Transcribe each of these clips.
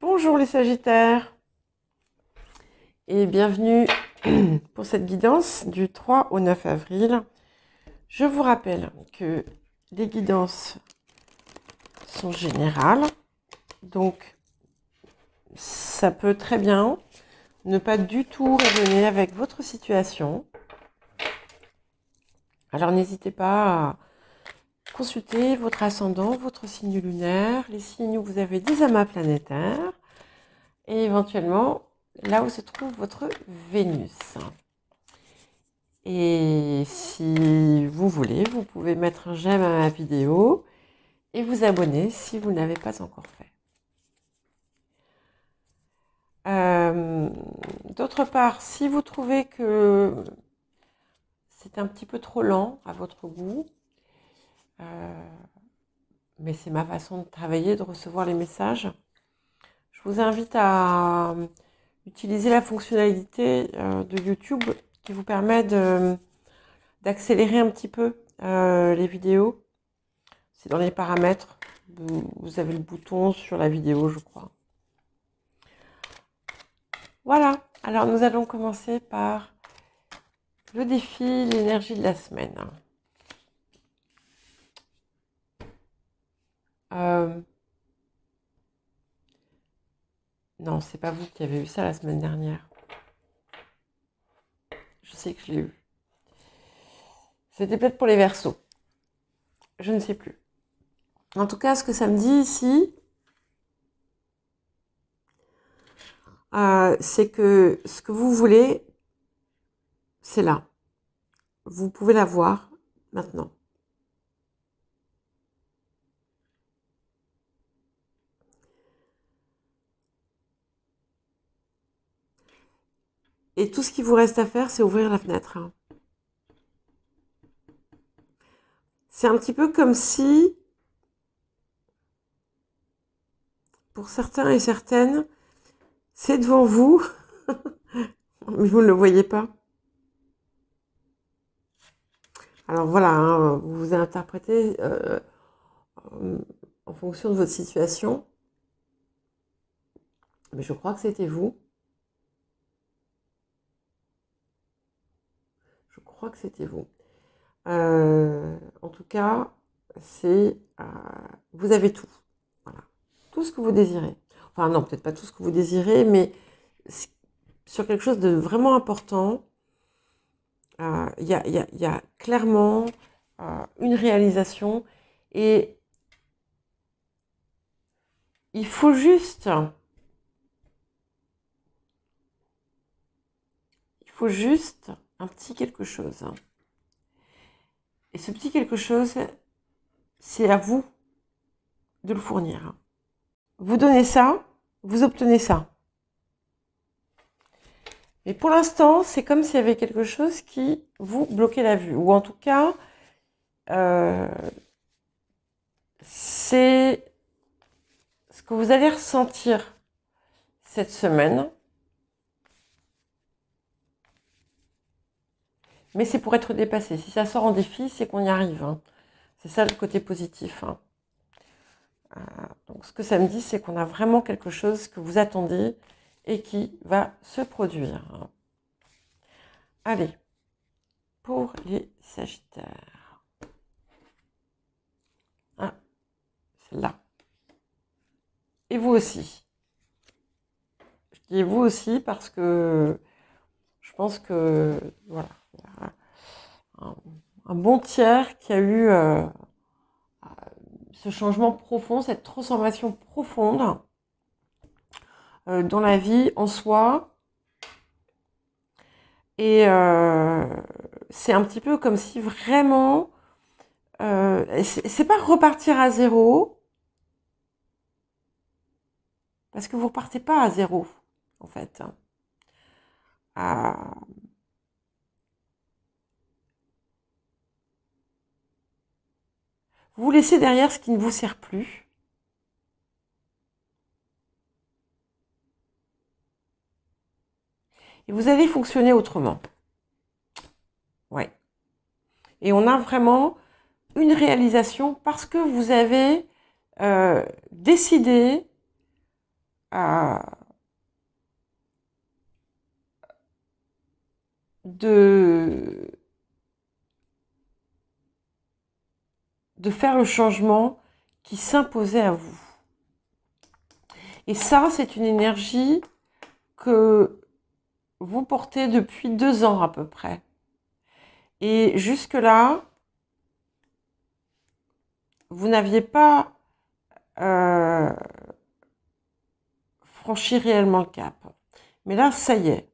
Bonjour les Sagittaires et bienvenue pour cette guidance du 3 au 9 avril. Je vous rappelle que les guidances sont générales, donc ça peut très bien ne pas du tout résonner avec votre situation. Alors n'hésitez pas à consulter votre ascendant, votre signe lunaire, les signes où vous avez des amas planétaires et éventuellement là où se trouve votre Vénus. Et si vous voulez, vous pouvez mettre un j'aime à ma vidéo et vous abonner si vous ne l'avez pas encore fait. D'autre part, si vous trouvez que c'est un petit peu trop lent à votre goût, mais c'est ma façon de travailler, de recevoir les messages, je vous invite à utiliser la fonctionnalité de YouTube qui vous permet d'accélérer un petit peu les vidéos. C'est dans les paramètres. Vous avez le bouton sur la vidéo, je crois. Voilà. Alors, nous allons commencer par le défi, l'énergie de la semaine. Non, c'est pas vous qui avez eu ça la semaine dernière. Je sais que je l'ai eu. C'était peut-être pour les Verseaux. Je ne sais plus. En tout cas, ce que ça me dit ici, c'est que ce que vous voulez, c'est là. Vous pouvez l'avoir maintenant. Et tout ce qu'il vous reste à faire, c'est ouvrir la fenêtre. C'est un petit peu comme si, pour certains et certaines, c'est devant vous, mais vous ne le voyez pas. Alors voilà, hein, vous interprétez en fonction de votre situation. Mais je crois que c'était vous. Je crois que c'était vous. En tout cas, c'est vous avez tout. Voilà. Tout ce que vous désirez. Enfin non, peut-être pas tout ce que vous désirez, mais sur quelque chose de vraiment important. Il y a clairement une réalisation et il faut juste un petit quelque chose. Et ce petit quelque chose, c'est à vous de le fournir. Vous donnez ça, vous obtenez ça. Mais pour l'instant, c'est comme s'il y avait quelque chose qui vous bloquait la vue. Ou en tout cas, c'est ce que vous allez ressentir cette semaine. Mais c'est pour être dépassé. Si ça sort en défi, c'est qu'on y arrive. Hein. C'est ça le côté positif. Hein. Donc ce que ça me dit, c'est qu'on a vraiment quelque chose que vous attendez et qui va se produire. Allez, pour les Sagittaires. Ah, celle-là. Et vous aussi. Je dis vous aussi parce que je pense que voilà, il y a un bon tiers qui a eu ce changement profond, cette transformation profonde dans la vie en soi. Et c'est un petit peu comme si vraiment, c'est pas repartir à zéro, parce que vous repartez pas à zéro, en fait. Vous laissez derrière ce qui ne vous sert plus. Et vous allez fonctionner autrement. Ouais. Et on a vraiment une réalisation parce que vous avez décidé à- de, de faire le changement qui s'imposait à vous. Et ça, c'est une énergie que vous portez depuis 2 ans à peu près. Et jusque-là, vous n'aviez pas euh, franchi réellement le cap. Mais là, ça y est.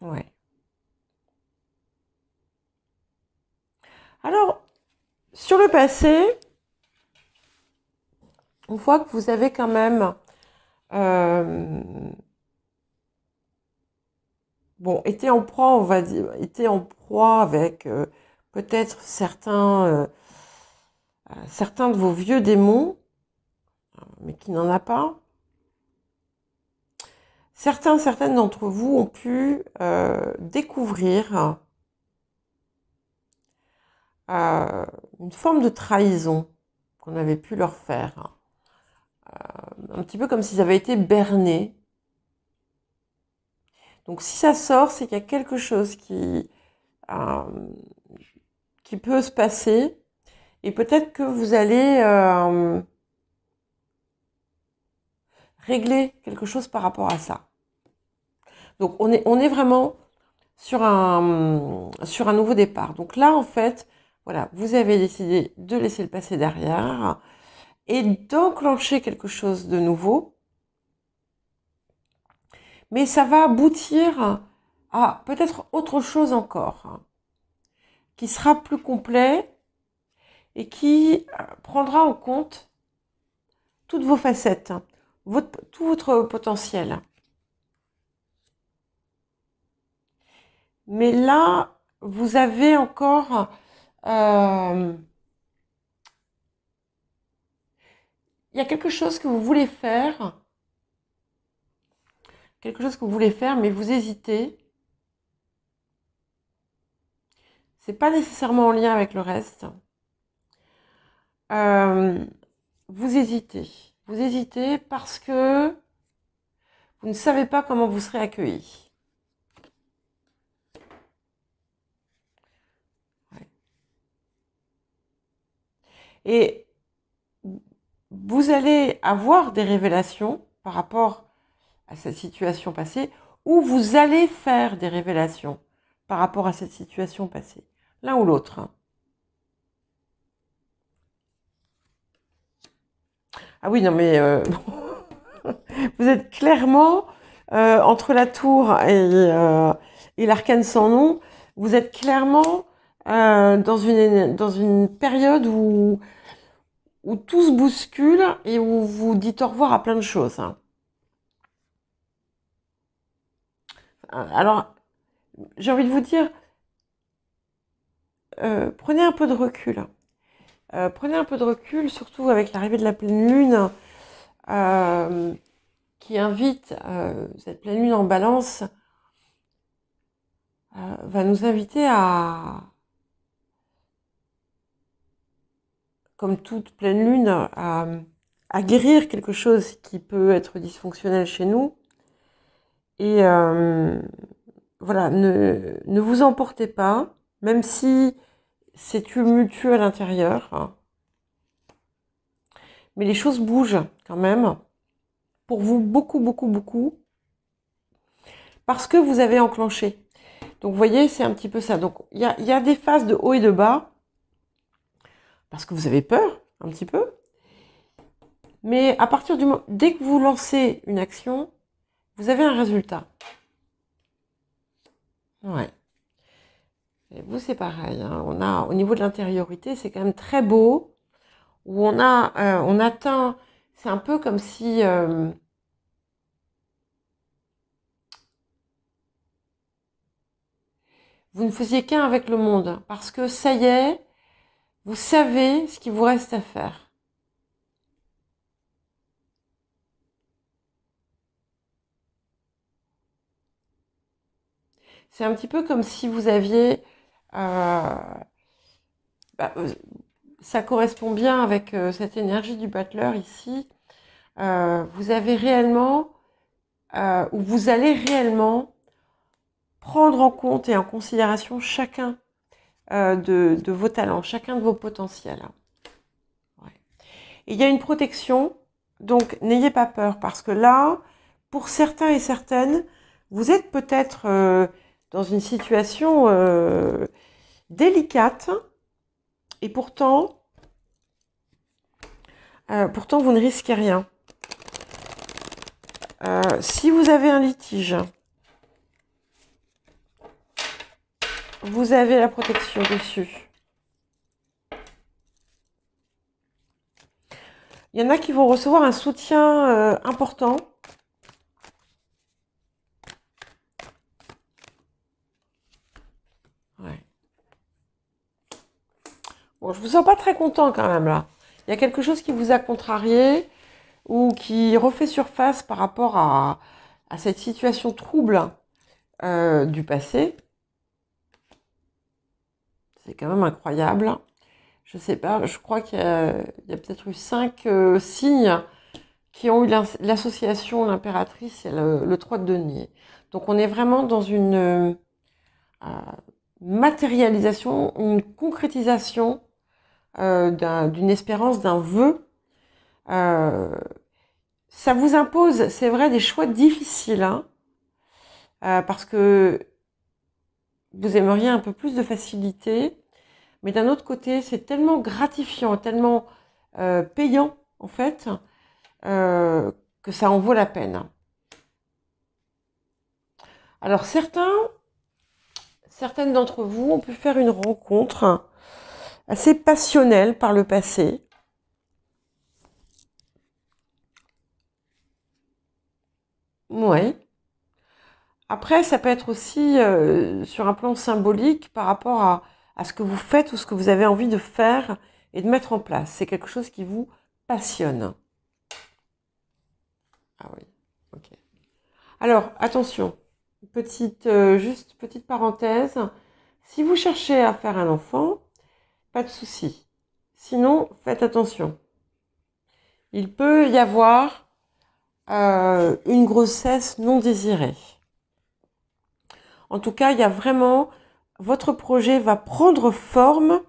Ouais. Alors, sur le passé, on voit que vous avez quand même été en proie, on va dire, été en proie avec peut-être certains de vos vieux démons, mais qui n'en a pas. Certaines d'entre vous ont pu découvrir une forme de trahison qu'on avait pu leur faire. Un petit peu comme s'ils avaient été bernés. Donc si ça sort, c'est qu'il y a quelque chose euh, qui peut se passer. Et peut-être que vous allez régler quelque chose par rapport à ça. Donc on est vraiment sur un nouveau départ. Donc là, en fait, voilà, vous avez décidé de laisser le passé derrière et d'enclencher quelque chose de nouveau. Mais ça va aboutir à peut-être autre chose encore, qui sera plus complet et qui prendra en compte toutes vos facettes, tout votre potentiel. Mais là, vous avez encore il y a quelque chose que vous voulez faire, mais vous hésitez. C'est pas nécessairement en lien avec le reste. Euh, vous hésitez. Vous hésitez parce que vous ne savez pas comment vous serez accueilli. Ouais. Et vous allez avoir des révélations par rapport à cette situation passée, ou vous allez faire des révélations par rapport à cette situation passée. L'un ou l'autre. Ah oui, non mais vous êtes clairement entre la tour et l'arcane sans nom, vous êtes clairement dans une période où tout se bouscule et où vous dites au revoir à plein de choses. Alors, j'ai envie de vous dire, prenez un peu de recul. Prenez un peu de recul, surtout avec l'arrivée de la pleine lune, euh, qui invite cette pleine lune en balance, va nous inviter comme toute pleine lune, à guérir quelque chose qui peut être dysfonctionnel chez nous. Et voilà, ne vous emportez pas, même si c'est tumultueux à l'intérieur, hein. Mais les choses bougent quand même, pour vous beaucoup, beaucoup, beaucoup, parce que vous avez enclenché. Donc vous voyez, c'est un petit peu ça. Donc il y a des phases de haut et de bas, parce que vous avez peur, un petit peu. Mais à partir du moment, dès que vous lancez une action, vous avez un résultat. Ouais. Et vous, c'est pareil, hein. On a, au niveau de l'intériorité, c'est quand même très beau, où on atteint, c'est un peu comme si vous ne faisiez qu'un avec le monde, parce que ça y est, vous savez ce qu'il vous reste à faire. C'est un petit peu comme si vous aviez, bah, ça correspond bien avec cette énergie du battleur ici. Vous avez réellement, ou vous allez réellement prendre en compte et en considération chacun de vos talents, chacun de vos potentiels. Ouais. Et il y a une protection, donc n'ayez pas peur, parce que là, pour certains et certaines, vous êtes peut-être dans une situation délicate, et pourtant vous ne risquez rien. Si vous avez un litige, vous avez la protection dessus. Il y en a qui vont recevoir un soutien important. Ouais. Bon, je vous sens pas très content quand même là. Il y a quelque chose qui vous a contrarié ou qui refait surface par rapport à cette situation trouble du passé. C'est quand même incroyable. Je sais pas, je crois qu'il y a peut-être eu 5 signes qui ont eu l'association, l'impératrice et le 3 de denier. Donc on est vraiment dans une matérialisation, une concrétisation d'une espérance, d'un vœu. Ça vous impose, c'est vrai, des choix difficiles, hein, parce que vous aimeriez un peu plus de facilité, mais d'un autre côté, c'est tellement gratifiant, tellement payant, en fait, que ça en vaut la peine. Alors, certaines d'entre vous ont pu faire une rencontre assez passionnelle par le passé. Ouais. Après, ça peut être aussi sur un plan symbolique par rapport à ce que vous faites ou ce que vous avez envie de faire et de mettre en place. C'est quelque chose qui vous passionne. Ah oui, ok. Alors, attention, juste petite parenthèse. Si vous cherchez à faire un enfant, pas de souci. Sinon, faites attention. Il peut y avoir une grossesse non désirée. En tout cas, il y a vraiment, votre projet va prendre forme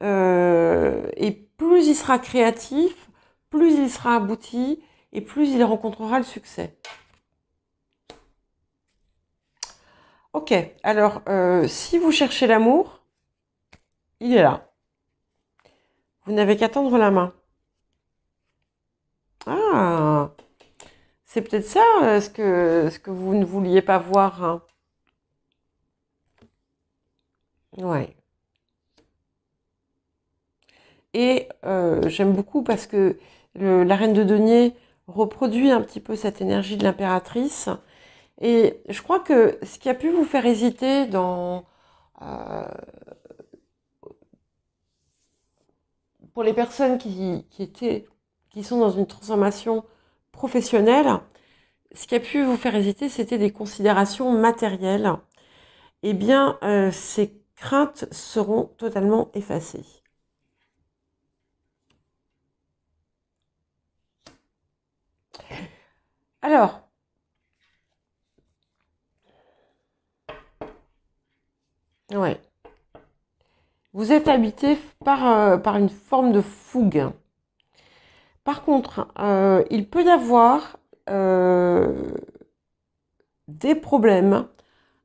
et plus il sera créatif, plus il sera abouti et plus il rencontrera le succès. Ok, alors si vous cherchez l'amour, il est là. Vous n'avez qu'à tendre la main. Ah, c'est peut-être ça ce que vous ne vouliez pas voir, hein. Ouais. Et j'aime beaucoup parce que la reine de denier reproduit un petit peu cette énergie de l'impératrice. Et je crois que ce qui a pu vous faire hésiter pour les personnes qui sont dans une transformation professionnelle, ce qui a pu vous faire hésiter, c'était des considérations matérielles. Eh bien, ces craintes seront totalement effacées. Alors, ouais. Vous êtes habité par une forme de fougue. Par contre, il peut y avoir des problèmes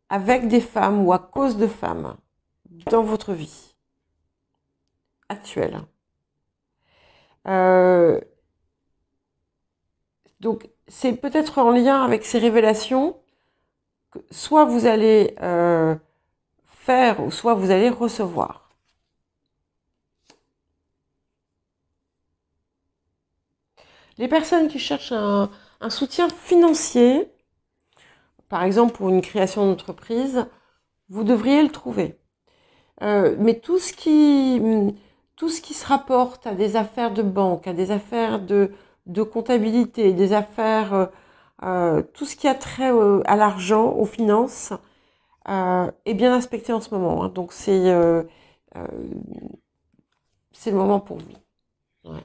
avec des femmes ou à cause de femmes dans votre vie actuelle. Donc, c'est peut-être en lien avec ces révélations que soit vous allez faire ou soit vous allez recevoir. Les personnes qui cherchent un soutien financier, par exemple pour une création d'entreprise, vous devriez le trouver. Mais tout ce qui se rapporte à des affaires de banque, à des affaires de comptabilité, des affaires, tout ce qui a trait à l'argent, aux finances, est bien aspecté en ce moment, hein. Donc c'est le moment pour vous. Ouais.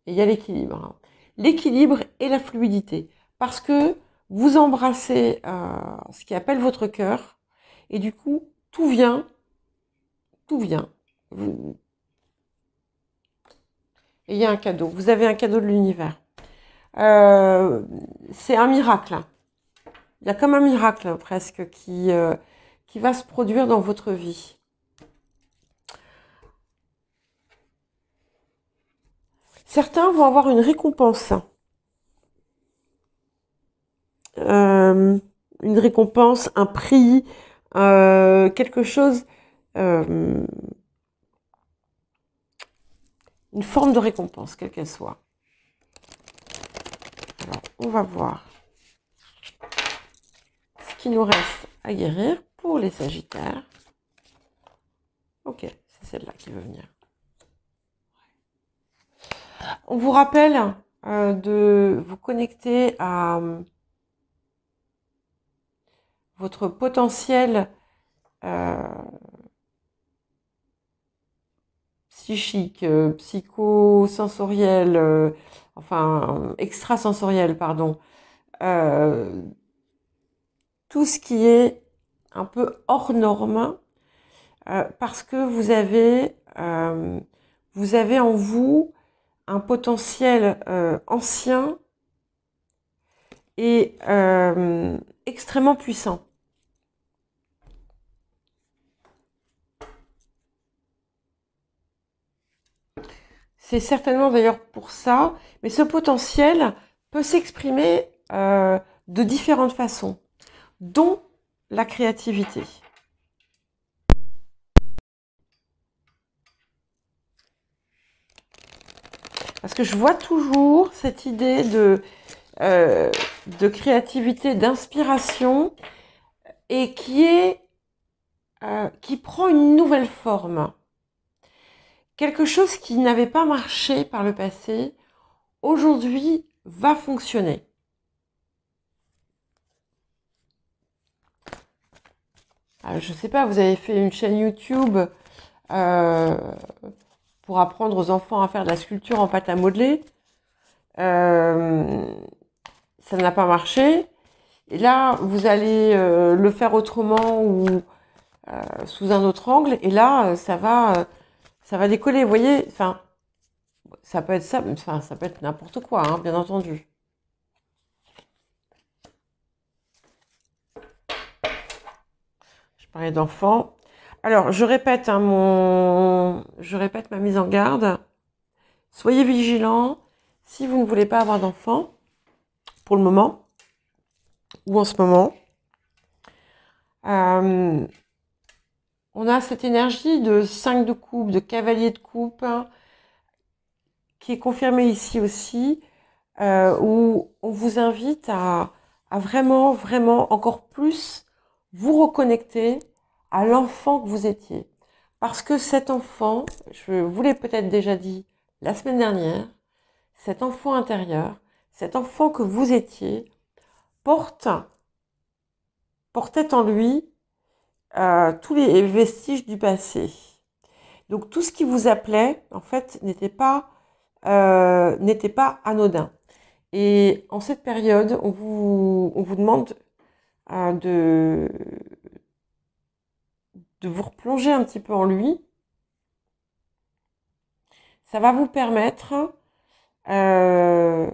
Et il y a l'équilibre. Hein. L'équilibre et la fluidité. Parce que vous embrassez ce qui appelle votre cœur. Et du coup, tout vient. Tout vient. Et il y a un cadeau. Vous avez un cadeau de l'univers. C'est un miracle. Il y a comme un miracle presque qui va se produire dans votre vie. Certains vont avoir une récompense. Une récompense, un prix, quelque chose, une forme de récompense, quelle qu'elle soit. Alors, on va voir ce qu'il nous reste à guérir pour les Sagittaires. Ok, c'est celle-là qui veut venir. On vous rappelle de vous connecter à votre potentiel psychique, psychosensoriel, enfin extrasensoriel, pardon. Tout ce qui est un peu hors norme, parce que vous avez en vous un potentiel ancien et extrêmement puissant. C'est certainement d'ailleurs pour ça, mais ce potentiel peut s'exprimer de différentes façons, dont la créativité. Parce que je vois toujours cette idée de créativité, d'inspiration, et qui prend une nouvelle forme. Quelque chose qui n'avait pas marché par le passé, aujourd'hui va fonctionner. Je ne sais pas, vous avez fait une chaîne YouTube pour apprendre aux enfants à faire de la sculpture en pâte à modeler. Ça n'a pas marché. Et là, vous allez le faire autrement ou sous un autre angle. Et là, ça va décoller. Vous voyez, enfin, ça peut être ça, enfin, ça peut être n'importe quoi, hein, bien entendu. Je parlais d'enfants. Alors, je répète ma mise en garde. Soyez vigilants si vous ne voulez pas avoir d'enfants pour le moment ou en ce moment. On a cette énergie de 5 de coupe, de cavalier de coupe, hein, qui est confirmée ici aussi, où on vous invite à vraiment, vraiment encore plus vous reconnecter à l'enfant que vous étiez. Parce que cet enfant, je vous l'ai peut-être déjà dit la semaine dernière, cet enfant intérieur, cet enfant que vous étiez, portait en lui tous les vestiges du passé. Donc tout ce qui vous appelait, en fait, n'était pas anodin. Et en cette période, on vous demande de vous replonger un petit peu en lui. Ça va vous permettre de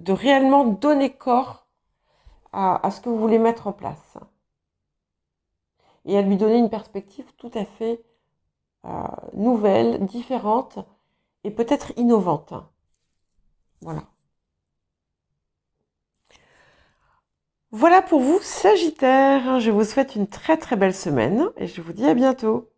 réellement donner corps à ce que vous voulez mettre en place. Et à lui donner une perspective tout à fait nouvelle, différente et peut-être innovante. Voilà. Voilà pour vous, Sagittaire. Je vous souhaite une très très belle semaine et je vous dis à bientôt.